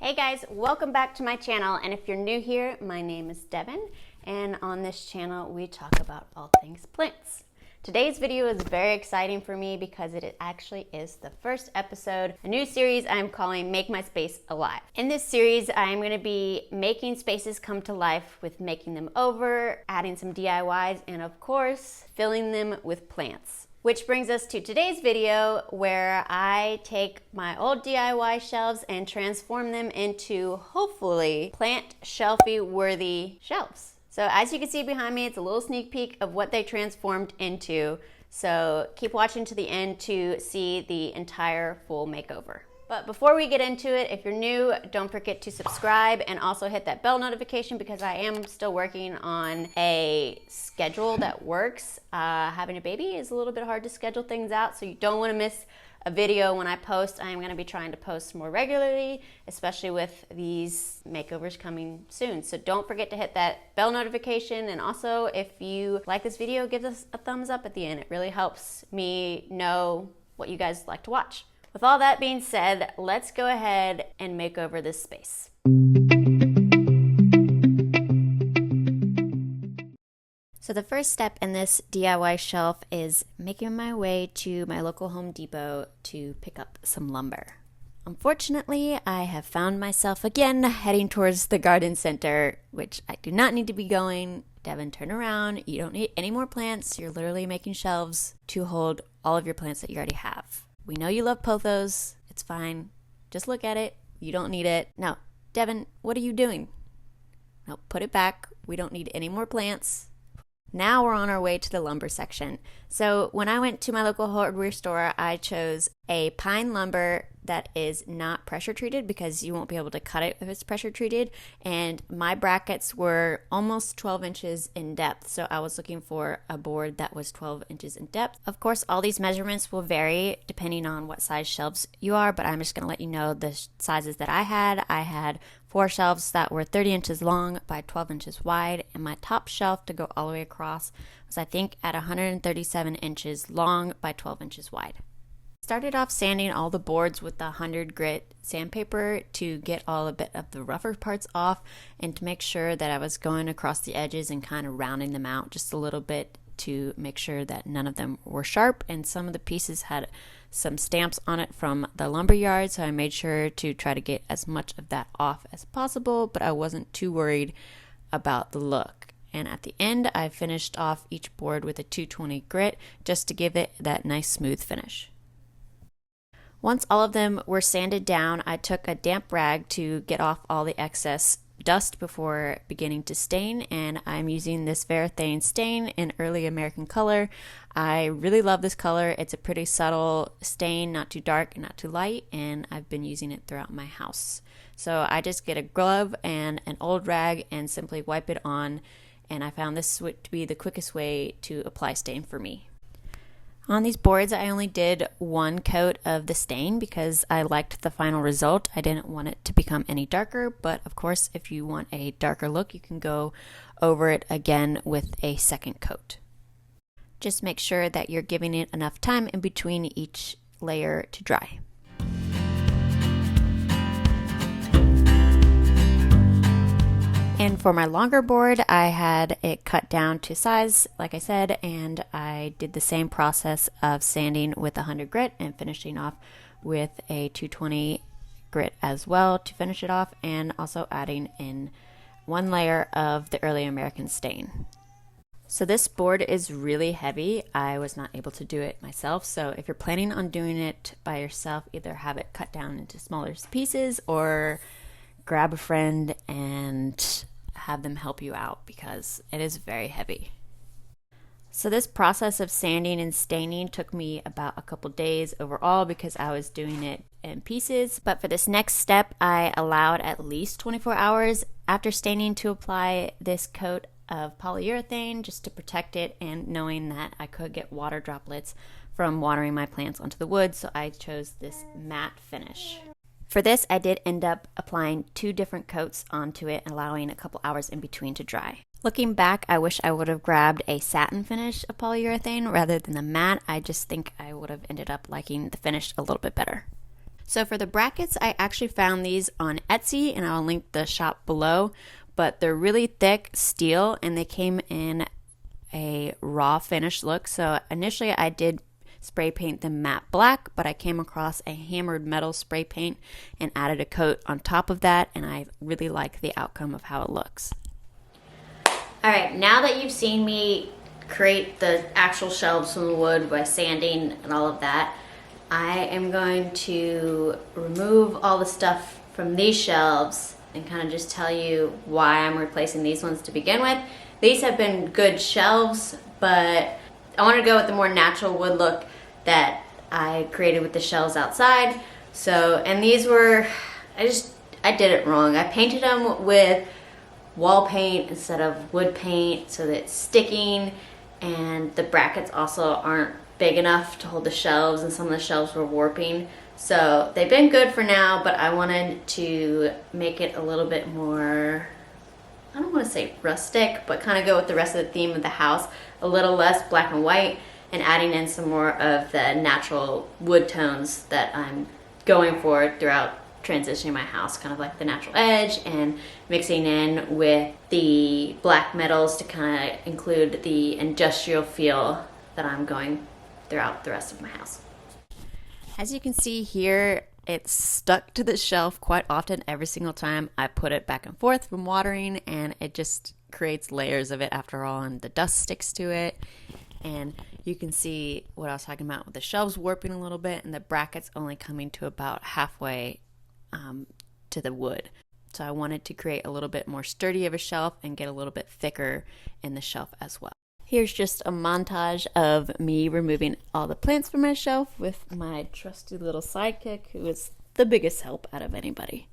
Hey guys, welcome back to my channel, and if you're new here, my name is Devin, and on this channel we talk about all things plants. Today's video is very exciting for me because it actually is the first episode, a new series I'm calling Make My Space Alive. In this series, I'm going to be making spaces come to life with making them over, adding some DIYs, and of course, filling them with plants. Which brings us to today's video where I take my old DIY shelves and transform them into, hopefully, plant shelfie worthy shelves. So as you can see behind me, it's a little sneak peek of what they transformed into. So keep watching to the end to see the entire full makeover. But before we get into it, if you're new, don't forget to subscribe and also hit that bell notification because I am still working on a schedule that works. Having a baby is a little bit hard to schedule things out, so you don't want to miss a video when I post. I am going to be trying to post more regularly, especially with these makeovers coming soon. So don't forget to hit that bell notification, and also if you like this video, give us a thumbs up at the end. It really helps me know what you guys like to watch. With all that being said, let's go ahead and make over this space. So the first step in this DIY shelf is making my way to my local Home Depot to pick up some lumber. Unfortunately, I have found myself again heading towards the garden center, which I do not need to be going. Devin, turn around. You don't need any more plants. You're literally making shelves to hold all of your plants that you already have. We know you love pothos. It's fine. Just look at it. You don't need it. Now, Devin, what are you doing? No, put it back. We don't need any more plants. Now we're on our way to the lumber section. So when I went to my local hardware store, I chose a pine lumber that is not pressure treated because you won't be able to cut it if it's pressure treated. And my brackets were almost 12 inches in depth. So I was looking for a board that was 12 inches in depth. Of course, all these measurements will vary depending on what size shelves you are, but I'm just going to let you know the sizes that I had. I had 4 shelves that were 30 inches long by 12 inches wide, and my top shelf to go all the way across was, I think, at 137 inches long by 12 inches wide. Started off sanding all the boards with the 100 grit sandpaper to get all a bit of the rougher parts off and to make sure that I was going across the edges and kind of rounding them out just a little bit to make sure that none of them were sharp, and some of the pieces had some stamps on it from the lumber yard, so I made sure to try to get as much of that off as possible, but I wasn't too worried about the look. And at the end, I finished off each board with a 220 grit just to give it that nice smooth finish. Once all of them were sanded down, I took a damp rag to get off all the excess dust before beginning to stain, and I'm using this Varathane stain in Early American Color. I really love this color. It's a pretty subtle stain, not too dark and not too light, and I've been using it throughout my house. So I just get a glove and an old rag and simply wipe it on, and I found this to be the quickest way to apply stain for me. On these boards, I only did one coat of the stain because I liked the final result. I didn't want it to become any darker, but of course, if you want a darker look, you can go over it again with a second coat. Just make sure that you're giving it enough time in between each layer to dry. And for my longer board, I had it cut down to size, like I said, and I did the same process of sanding with 100 grit and finishing off with a 220 grit as well to finish it off, and also adding in one layer of the Early American stain. So this board is really heavy. I was not able to do it myself, so if you're planning on doing it by yourself, either have it cut down into smaller pieces or grab a friend and have them help you out because it is very heavy. So this process of sanding and staining took me about a couple days overall because I was doing it in pieces. But for this next step, I allowed at least 24 hours after staining to apply this coat of polyurethane just to protect it, and knowing that I could get water droplets from watering my plants onto the wood, so I chose this matte finish. For this, I did end up applying 2 different coats onto it, allowing a couple hours in between to dry. Looking back, I wish I would have grabbed a satin finish of polyurethane rather than the matte. I just think I would have ended up liking the finish a little bit better. So for the brackets, I actually found these on Etsy, and I'll link the shop below, but they're really thick steel and they came in a raw finish look. So initially I did spray paint them matte black, but I came across a hammered metal spray paint and added a coat on top of that, and I really like the outcome of how it looks. All right, now that you've seen me create the actual shelves from the wood by sanding and all of that, I am going to remove all the stuff from these shelves and kind of just tell you why I'm replacing these ones to begin with. These have been good shelves, but I want to go with the more natural wood look that I created with the shelves outside. So, and these were, I did it wrong. I painted them with wall paint instead of wood paint so that it's sticking, and the brackets also aren't big enough to hold the shelves, and some of the shelves were warping. So they've been good for now, but I wanted to make it a little bit more, I don't want to say rustic, but kind of go with the rest of the theme of the house, a little less black and white, and adding in some more of the natural wood tones that I'm going for throughout transitioning my house, kind of like the natural edge and mixing in with the black metals to kind of include the industrial feel that I'm going throughout the rest of my house. As you can see here, it's stuck to the shelf quite often. Every single time I put it back and forth from watering, and it just creates layers of it after all, and the dust sticks to it. And you can see what I was talking about with the shelves warping a little bit and the brackets only coming to about halfway to the wood. So I wanted to create a little bit more sturdy of a shelf and get a little bit thicker in the shelf as well. Here's just a montage of me removing all the plants from my shelf with my trusty little sidekick, who is the biggest help out of anybody.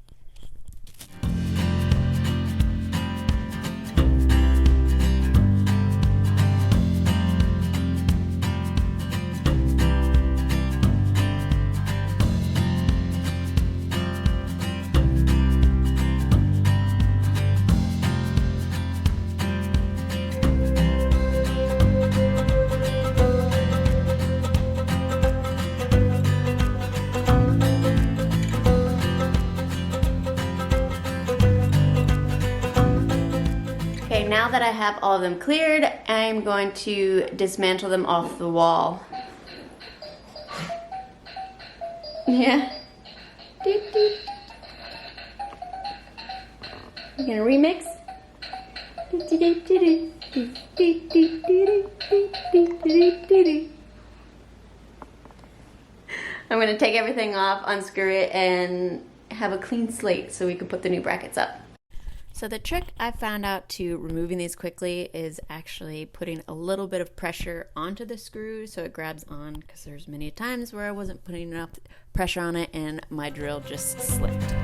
Now that I have all of them cleared, I'm going to dismantle them off the wall. Yeah. You gonna remix? I'm gonna take everything off, unscrew it, and have a clean slate so we can put the new brackets up. So the trick I found out to removing these quickly is actually putting a little bit of pressure onto the screw so it grabs on, because there's many times where I wasn't putting enough pressure on it and my drill just slipped.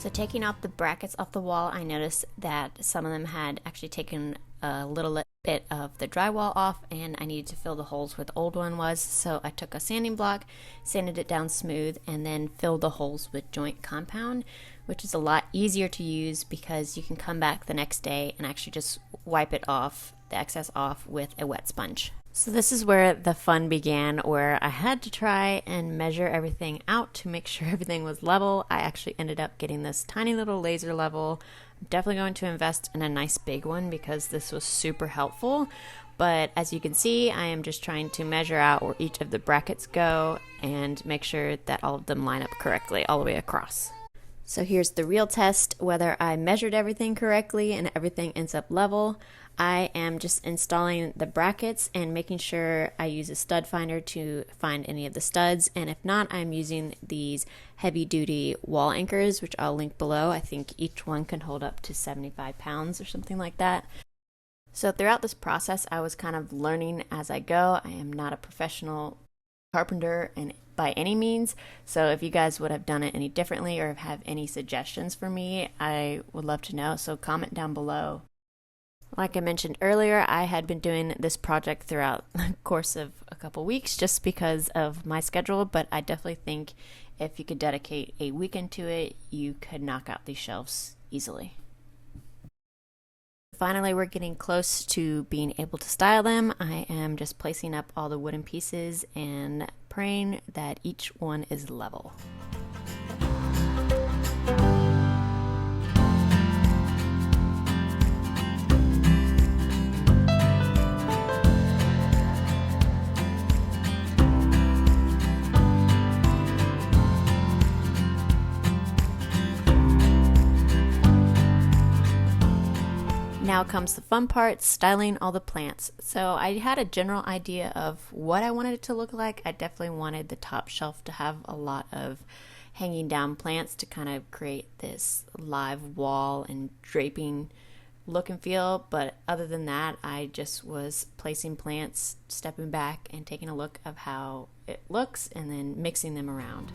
So taking off the brackets off the wall, I noticed that some of them had actually taken a little bit of the drywall off, and I needed to fill the holes where the old one was. So I took a sanding block, sanded it down smooth, and then filled the holes with joint compound, which is a lot easier to use because you can come back the next day and actually just wipe it off, the excess off, with a wet sponge. So this is where the fun began, where I had to try and measure everything out to make sure everything was level. I actually ended up getting this tiny little laser level. I'm definitely going to invest in a nice big one because this was super helpful. But as you can see, I am just trying to measure out where each of the brackets go and make sure that all of them line up correctly all the way across. So here's the real test, whether I measured everything correctly and everything ends up level. I am just installing the brackets and making sure I use a stud finder to find any of the studs. And if not, I'm using these heavy duty wall anchors, which I'll link below. I think each one can hold up to 75 pounds or something like that. So throughout this process, I was kind of learning as I go. I am not a professional carpenter and by any means. So if you guys would have done it any differently or have any suggestions for me, I would love to know. So comment down below. Like I mentioned earlier, I had been doing this project throughout the course of a couple weeks just because of my schedule, but I definitely think if you could dedicate a weekend to it, you could knock out these shelves easily. Finally, we're getting close to being able to style them. I am just placing up all the wooden pieces and praying that each one is level. Now comes the fun part, styling all the plants. So I had a general idea of what I wanted it to look like. I definitely wanted the top shelf to have a lot of hanging down plants to kind of create this live wall and draping look and feel. But other than that, I just was placing plants, stepping back and taking a look of how it looks and then mixing them around.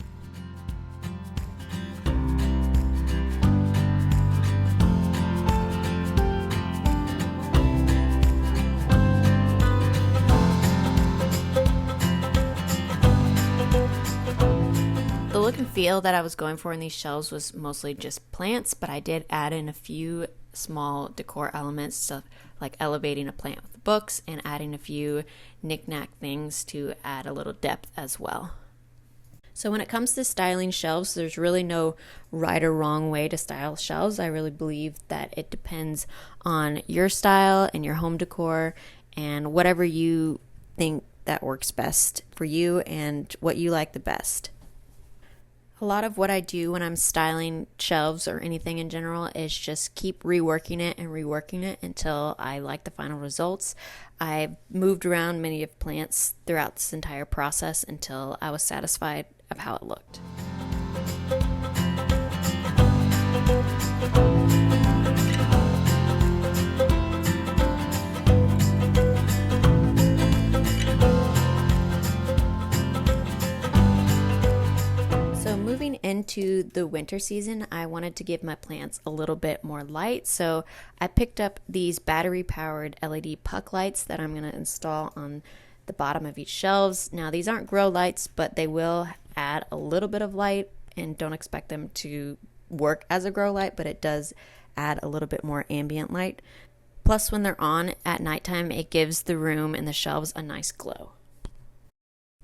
The look and feel that I was going for in these shelves was mostly just plants, but I did add in a few small decor elements, so like elevating a plant with books and adding a few knick-knack things to add a little depth as well. So when it comes to styling shelves, there's really no right or wrong way to style shelves. I really believe that it depends on your style and your home decor and whatever you think that works best for you and what you like the best. A lot of what I do when I'm styling shelves or anything in general is just keep reworking it until I like the final results. I've moved around many of plants throughout this entire process until I was satisfied of how it looked. Into the winter season, I wanted to give my plants a little bit more light, so I picked up these battery powered LED puck lights that I'm going to install on the bottom of each shelves. Now these aren't grow lights, but they will add a little bit of light, and don't expect them to work as a grow light, but it does add a little bit more ambient light. Plus when they're on at nighttime, it gives the room and the shelves a nice glow.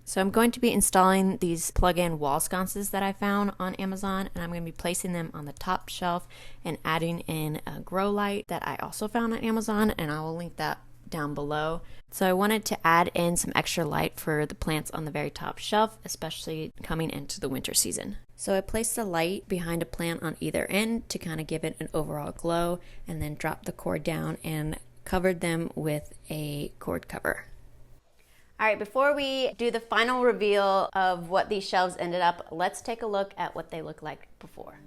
So I'm going to be installing these plug-in wall sconces that I found on Amazon, and I'm going to be placing them on the top shelf and adding in a grow light that I also found on Amazon, and I will link that down below. So I wanted to add in some extra light for the plants on the very top shelf, especially coming into the winter season. So I placed the light behind a plant on either end to kind of give it an overall glow, and then dropped the cord down and covered them with a cord cover. All right, before we do the final reveal of what these shelves ended up, let's take a look at what they looked like before.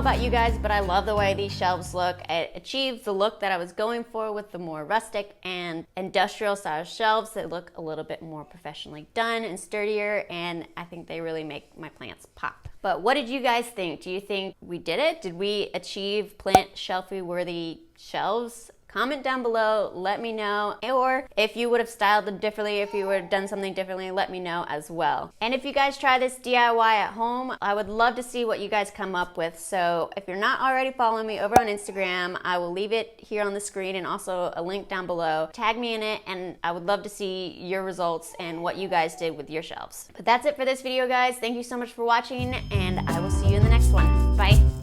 about you guys, but I love the way these shelves look. It achieves the look that I was going for with the more rustic and industrial style shelves that look a little bit more professionally done and sturdier, and I think they really make my plants pop. But what did you guys think? Do you think we did it? Did we achieve plant shelfie worthy shelves? Comment down below, let me know. Or if you would have styled them differently, if you would have done something differently, let me know as well. And if you guys try this DIY at home, I would love to see what you guys come up with. So if you're not already following me over on Instagram, I will leave it here on the screen and also a link down below. Tag me in it, and I would love to see your results and what you guys did with your shelves. But that's it for this video, guys. Thank you so much for watching, and I will see you in the next one. Bye.